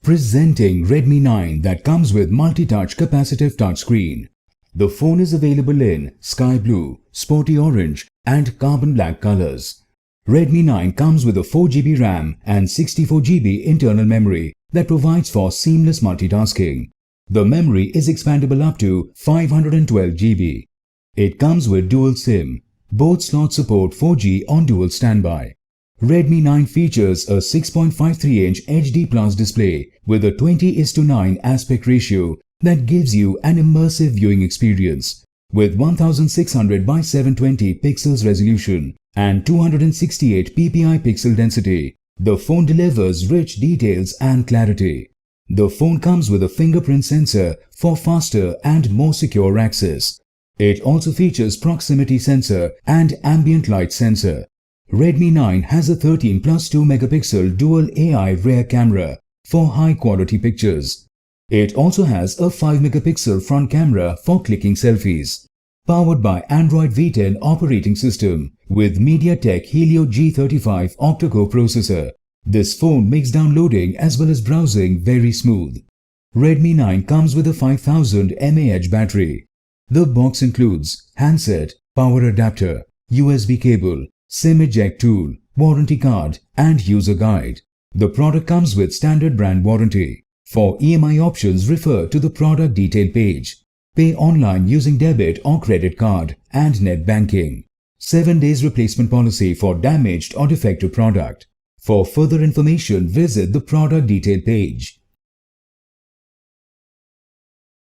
Presenting Redmi 9 that comes with multi-touch capacitive touchscreen. The phone is available in sky blue, sporty orange and carbon black colors. Redmi 9 comes with a 4GB RAM and 64GB internal memory that provides for seamless multitasking. The memory is expandable up to 512GB. It comes with dual SIM. Both slots support 4G on dual standby. Redmi 9 features a 6.53-inch HD Plus display with a 20:9 aspect ratio that gives you an immersive viewing experience. With 1600 by 720 pixels resolution and 268 ppi pixel density, the phone delivers rich details and clarity. The phone comes with a fingerprint sensor for faster and more secure access. It also features proximity sensor and ambient light sensor. Redmi 9 has a 13+2 megapixel dual AI rear camera for high quality pictures. It also has a 5 megapixel front camera for clicking selfies. Powered by Android V10 operating system with Mediatek Helio G35 Octa-core processor, this phone makes downloading as well as browsing very smooth. Redmi 9 comes with a 5000 mAh battery. The box includes handset, power adapter, USB cable, SIM eject tool, warranty card and user guide. The product comes with standard brand warranty. For EMI options, refer to the product detail page. Pay online using debit or credit card and net banking. 7 days replacement policy for damaged or defective product. For further information, visit the product detail page.